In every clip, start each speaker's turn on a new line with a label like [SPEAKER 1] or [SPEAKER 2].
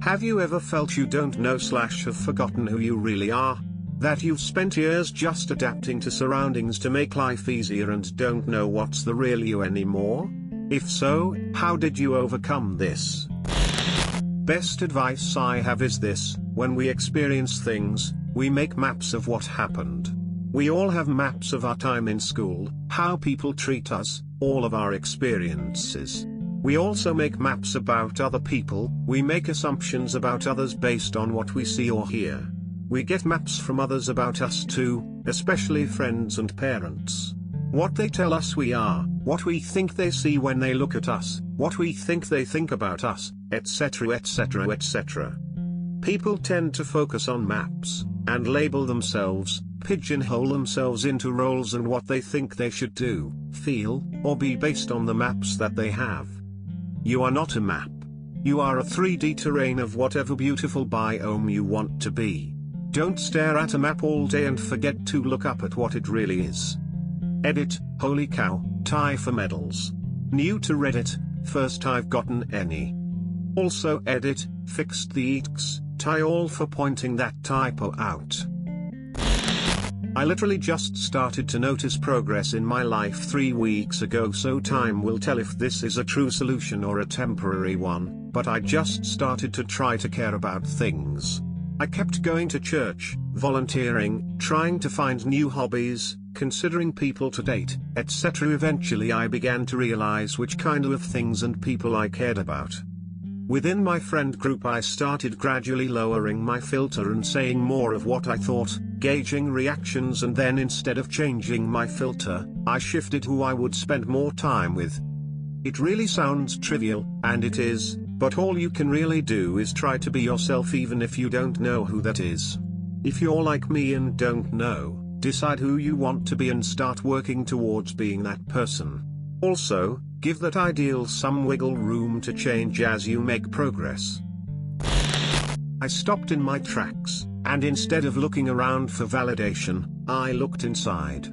[SPEAKER 1] Have you ever felt you don't know / have forgotten who you really are? That you've spent years just adapting to surroundings to make life easier and don't know what's the real you anymore? If so, how did you overcome this? Best advice I have is this: when we experience things, we make maps of what happened. We all have maps of our time in school, how people treat us, all of our experiences. We also make maps about other people. We make assumptions about others based on what we see or hear. We get maps from others about us too, especially friends and parents. What they tell us we are, what we think they see when they look at us, what we think they think about us, etc. etc. etc. People tend to focus on maps, and label themselves, pigeonhole themselves into roles and what they think they should do, feel, or be based on the maps that they have. You are not a map. You are a 3D terrain of whatever beautiful biome you want to be. Don't stare at a map all day and forget to look up at what it really is. Edit, holy cow, tie for medals. New to Reddit, first I've gotten any. Also edit, fixed the eeks, tie all for pointing that typo out. I literally just started to notice progress in my life 3 weeks ago, so time will tell if this is a true solution or a temporary one, but I just started to try to care about things. I kept going to church, volunteering, trying to find new hobbies, considering people to date, etc. Eventually I began to realize which kind of things and people I cared about. Within my friend group I started gradually lowering my filter and saying more of what I thought, gauging reactions, and then instead of changing my filter, I shifted who I would spend more time with. It really sounds trivial, and it is, but all you can really do is try to be yourself even if you don't know who that is. If you're like me and don't know, decide who you want to be and start working towards being that person. Also, give that ideal some wiggle room to change as you make progress. I stopped in my tracks, and instead of looking around for validation, I looked inside.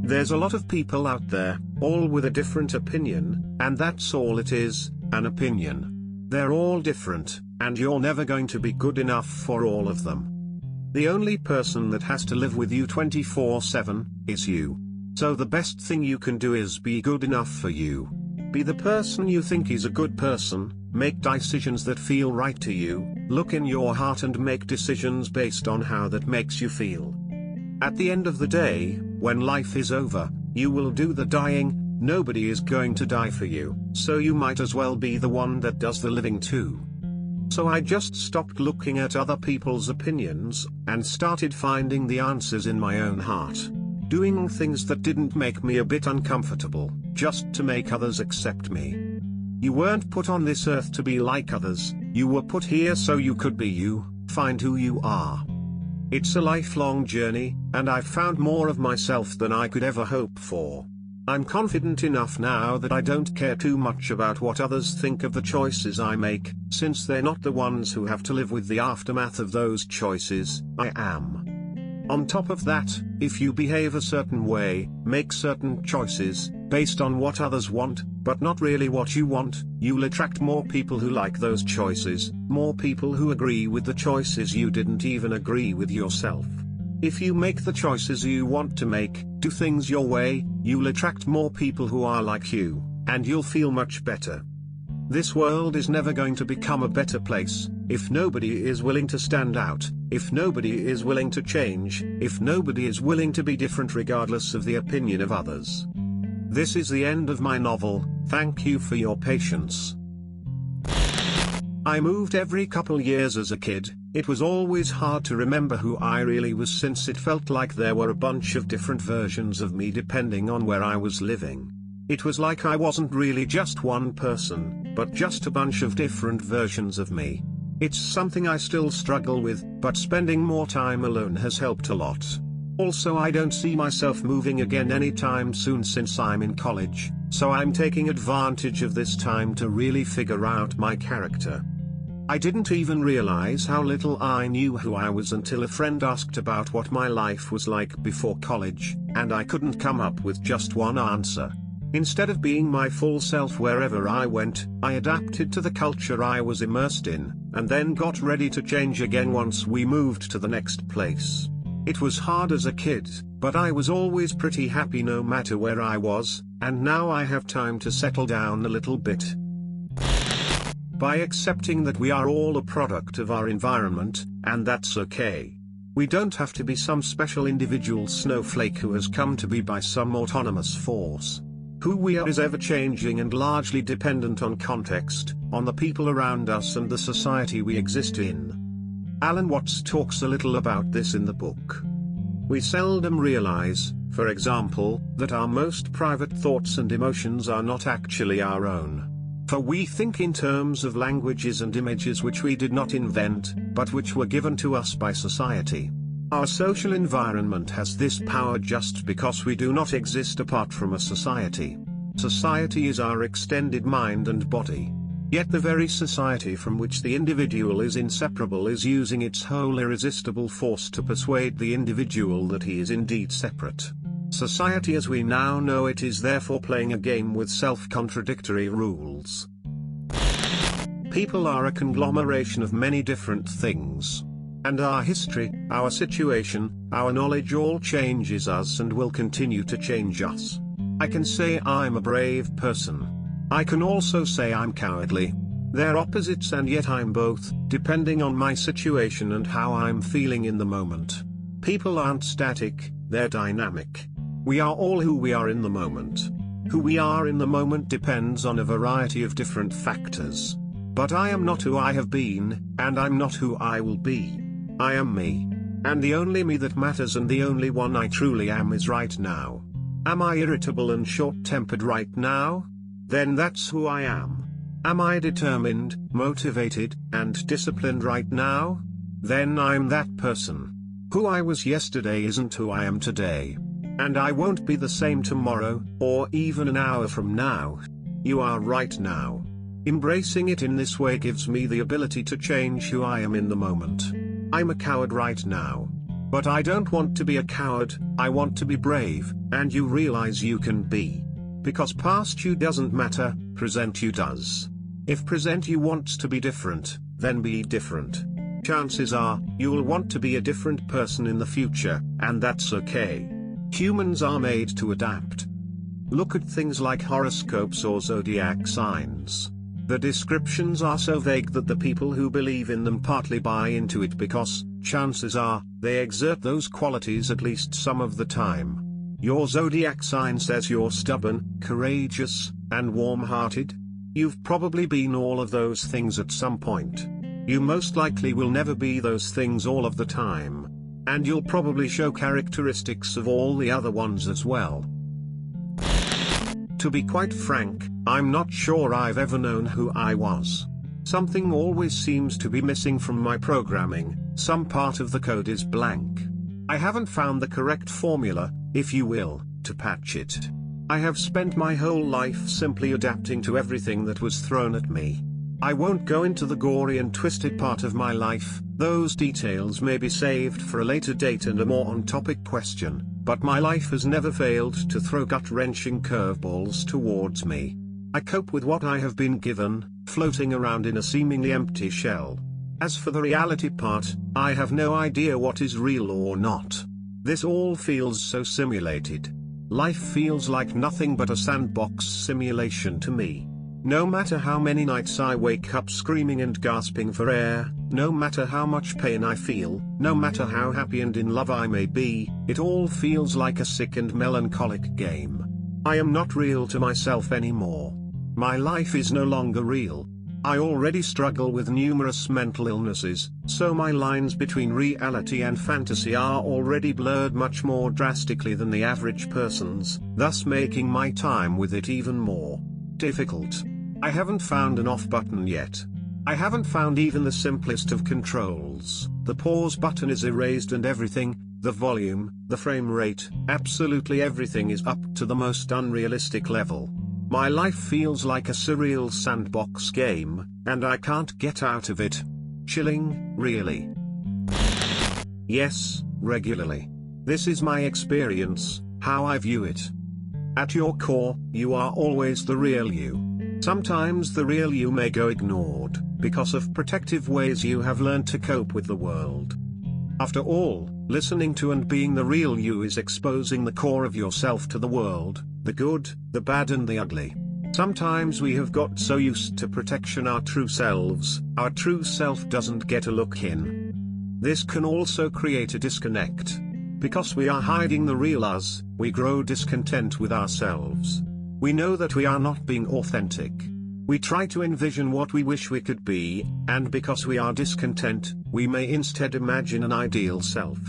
[SPEAKER 1] There's a lot of people out there, all with a different opinion, and that's all it is, an opinion. They're all different, and you're never going to be good enough for all of them. The only person that has to live with you 24/7 is you. So the best thing you can do is be good enough for you. Be the person you think is a good person, make decisions that feel right to you, look in your heart and make decisions based on how that makes you feel. At the end of the day, when life is over, you will do the dying. Nobody is going to die for you, so you might as well be the one that does the living too. So I just stopped looking at other people's opinions, and started finding the answers in my own heart. Doing things that didn't make me a bit uncomfortable, just to make others accept me. You weren't put on this earth to be like others, you were put here so you could be you, find who you are. It's a lifelong journey, and I've found more of myself than I could ever hope for. I'm confident enough now that I don't care too much about what others think of the choices I make, since they're not the ones who have to live with the aftermath of those choices. I am. On top of that, if you behave a certain way, make certain choices, based on what others want, but not really what you want, you'll attract more people who like those choices, more people who agree with the choices you didn't even agree with yourself. If you make the choices you want to make, do things your way, you'll attract more people who are like you, and you'll feel much better. This world is never going to become a better place, if nobody is willing to stand out, if nobody is willing to change, if nobody is willing to be different regardless of the opinion of others. This is the end of my novel. Thank you for your patience. I moved every couple years as a kid. It was always hard to remember who I really was since it felt like there were a bunch of different versions of me depending on where I was living. It was like I wasn't really just one person, but just a bunch of different versions of me. It's something I still struggle with, but spending more time alone has helped a lot. Also, I don't see myself moving again anytime soon since I'm in college, so I'm taking advantage of this time to really figure out my character. I didn't even realize how little I knew who I was until a friend asked about what my life was like before college, and I couldn't come up with just one answer. Instead of being my full self wherever I went, I adapted to the culture I was immersed in, and then got ready to change again once we moved to the next place. It was hard as a kid, but I was always pretty happy no matter where I was, and now I have time to settle down a little bit. By accepting that we are all a product of our environment, and that's okay. We don't have to be some special individual snowflake who has come to be by some autonomous force. Who we are is ever-changing and largely dependent on context, on the people around us and the society we exist in. Alan Watts talks a little about this in the book. We seldom realize, for example, that our most private thoughts and emotions are not actually our own. For we think in terms of languages and images which we did not invent, but which were given to us by society. Our social environment has this power just because we do not exist apart from a society. Society is our extended mind and body. Yet the very society from which the individual is inseparable is using its whole irresistible force to persuade the individual that he is indeed separate. Society as we now know it is therefore playing a game with self-contradictory rules. People are a conglomeration of many different things. And our history, our situation, our knowledge all changes us and will continue to change us. I can say I'm a brave person. I can also say I'm cowardly. They're opposites and yet I'm both, depending on my situation and how I'm feeling in the moment. People aren't static, they're dynamic. We are all who we are in the moment. Who we are in the moment depends on a variety of different factors. But I am not who I have been, and I'm not who I will be. I am me. And the only me that matters and the only one I truly am is right now. Am I irritable and short-tempered right now? Then that's who I am. Am I determined, motivated, and disciplined right now? Then I'm that person. Who I was yesterday isn't who I am today. And I won't be the same tomorrow, or even an hour from now. You are right now. Embracing it in this way gives me the ability to change who I am in the moment. I'm a coward right now. But I don't want to be a coward, I want to be brave, and you realize you can be. Because past you doesn't matter, present you does. If present you wants to be different, then be different. Chances are, you'll want to be a different person in the future, and that's okay. Humans are made to adapt. Look at things like horoscopes or zodiac signs. The descriptions are so vague that the people who believe in them partly buy into it because, chances are, they exert those qualities at least some of the time. Your zodiac sign says you're stubborn, courageous, and warm-hearted. You've probably been all of those things at some point. You most likely will never be those things all of the time. And you'll probably show characteristics of all the other ones as well. To be quite frank, I'm not sure I've ever known who I was. Something always seems to be missing from my programming, some part of the code is blank. I haven't found the correct formula, if you will, to patch it. I have spent my whole life simply adapting to everything that was thrown at me. I won't go into the gory and twisted part of my life, those details may be saved for a later date and a more on-topic question, but my life has never failed to throw gut-wrenching curveballs towards me. I cope with what I have been given, floating around in a seemingly empty shell. As for the reality part, I have no idea what is real or not. This all feels so simulated. Life feels like nothing but a sandbox simulation to me. No matter how many nights I wake up screaming and gasping for air, no matter how much pain I feel, no matter how happy and in love I may be, it all feels like a sick and melancholic game. I am not real to myself anymore. My life is no longer real. I already struggle with numerous mental illnesses, so my lines between reality and fantasy are already blurred much more drastically than the average person's, thus making my time with it even more difficult. I haven't found an off button yet. I haven't found even the simplest of controls. The pause button is erased and everything, the volume, the frame rate, absolutely everything is up to the most unrealistic level. My life feels like a surreal sandbox game, and I can't get out of it. Chilling, really. Yes, regularly. This is my experience, how I view it. At your core, you are always the real you. Sometimes the real you may go ignored, because of protective ways you have learned to cope with the world. After all, listening to and being the real you is exposing the core of yourself to the world, the good, the bad and the ugly. Sometimes we have got so used to protection our true self doesn't get a look in. This can also create a disconnect. Because we are hiding the real us, we grow discontent with ourselves. We know that we are not being authentic. We try to envision what we wish we could be, and because we are discontent, we may instead imagine an ideal self.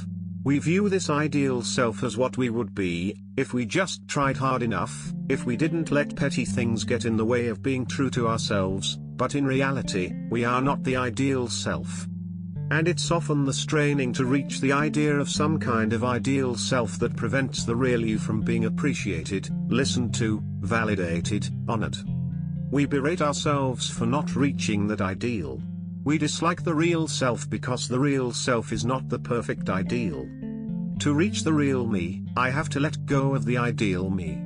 [SPEAKER 1] We view this ideal self as what we would be, if we just tried hard enough, if we didn't let petty things get in the way of being true to ourselves, but in reality, we are not the ideal self. And it's often the straining to reach the idea of some kind of ideal self that prevents the real you from being appreciated, listened to, validated, honored. We berate ourselves for not reaching that ideal. We dislike the real self because the real self is not the perfect ideal. To reach the real me, I have to let go of the ideal me.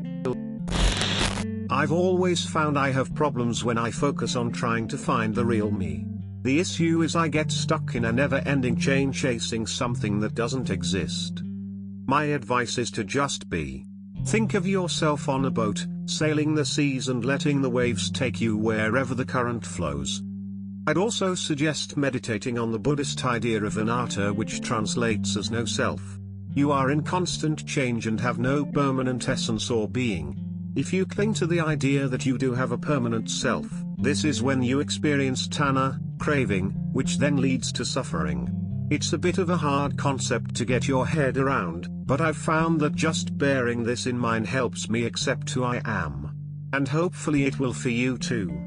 [SPEAKER 1] I've always found I have problems when I focus on trying to find the real me. The issue is I get stuck in a never-ending chain chasing something that doesn't exist. My advice is to just be. Think of yourself on a boat, sailing the seas and letting the waves take you wherever the current flows. I'd also suggest meditating on the Buddhist idea of anatta, which translates as no self. You are in constant change and have no permanent essence or being. If you cling to the idea that you do have a permanent self, this is when you experience tanha, craving, which then leads to suffering. It's a bit of a hard concept to get your head around, but I've found that just bearing this in mind helps me accept who I am. And hopefully it will for you too.